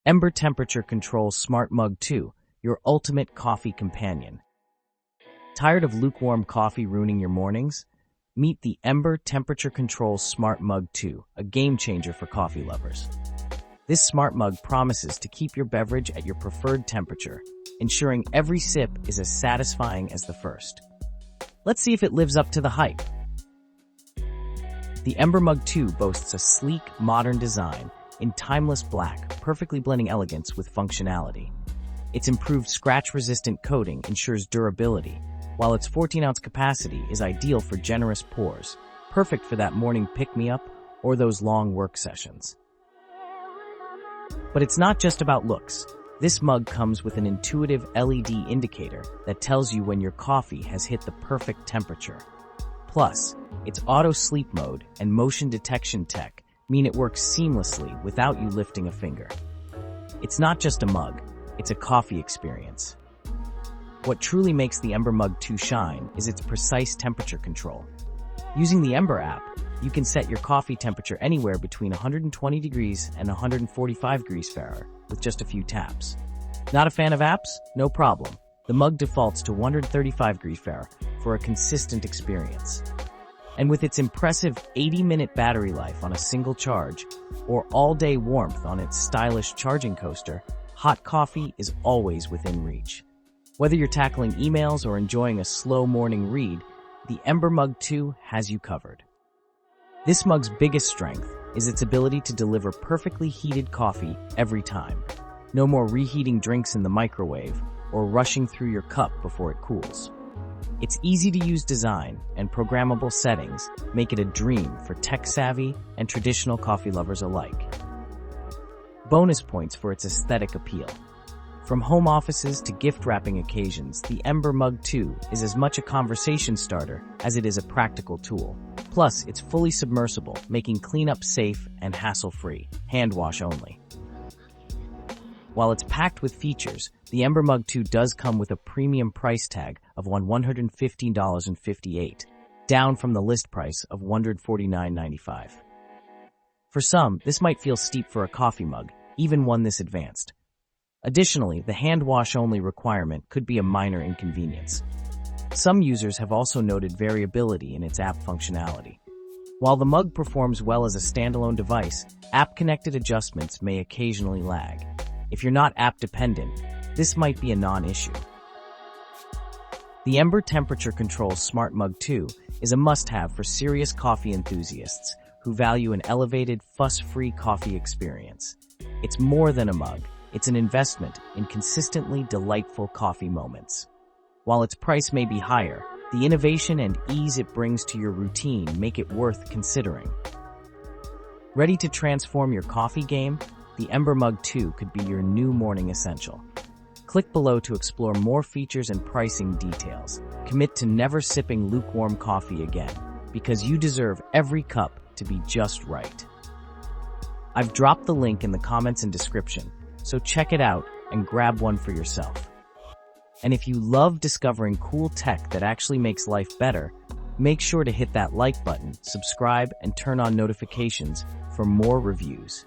Ember Temperature Control Smart Mug 2, your ultimate coffee companion. Tired of lukewarm coffee ruining your mornings? Meet the Ember Temperature Control Smart Mug 2, a game changer for coffee lovers. This smart mug promises to keep your beverage at your preferred temperature, ensuring every sip is as satisfying as the first. Let's see if it lives up to the hype. The Ember Mug 2 boasts a sleek, modern design in timeless black, perfectly blending elegance with functionality. Its improved scratch-resistant coating ensures durability, while its 14-ounce capacity is ideal for generous pours, perfect for that morning pick-me-up or those long work sessions. But it's not just about looks. This mug comes with an intuitive LED indicator that tells you when your coffee has hit the perfect temperature. Plus, its auto sleep mode and motion detection tech mean it works seamlessly without you lifting a finger. It's not just a mug, it's a coffee experience. What truly makes the Ember Mug 2 shine is its precise temperature control. Using the Ember app, you can set your coffee temperature anywhere between 120 degrees and 145 degrees Fahrenheit with just a few taps. Not a fan of apps? No problem. The mug defaults to 135 degrees Fahrenheit for a consistent experience. And with its impressive 80-minute battery life on a single charge, or all-day warmth on its stylish charging coaster, hot coffee is always within reach. Whether you're tackling emails or enjoying a slow morning read, the Ember Mug 2 has you covered. This mug's biggest strength is its ability to deliver perfectly heated coffee every time. No more reheating drinks in the microwave or rushing through your cup before it cools. Its easy-to-use design and programmable settings make it a dream for tech-savvy and traditional coffee lovers alike. Bonus points for its aesthetic appeal. From home offices to gift-wrapping occasions, the Ember Mug 2 is as much a conversation starter as it is a practical tool. Plus, it's fully submersible, making cleanup safe and hassle-free, hand wash only. While it's packed with features, the Ember Mug 2 does come with a premium price tag of $115.58, down from the list price of $149.95. For some, this might feel steep for a coffee mug, even one this advanced. Additionally, the hand wash only requirement could be a minor inconvenience. Some users have also noted variability in its app functionality. While the mug performs well as a standalone device, app-connected adjustments may occasionally lag. If you're not app-dependent, this might be a non-issue. The Ember Temperature Control Smart Mug 2 is a must-have for serious coffee enthusiasts who value an elevated, fuss-free coffee experience. It's more than a mug, it's an investment in consistently delightful coffee moments. While its price may be higher, the innovation and ease it brings to your routine make it worth considering. Ready to transform your coffee game? The Ember Mug 2 could be your new morning essential. Click below to explore more features and pricing details. Commit to never sipping lukewarm coffee again, because you deserve every cup to be just right. I've dropped the link in the comments and description, so check it out and grab one for yourself. And if you love discovering cool tech that actually makes life better, make sure to hit that like button, subscribe, and turn on notifications for more reviews.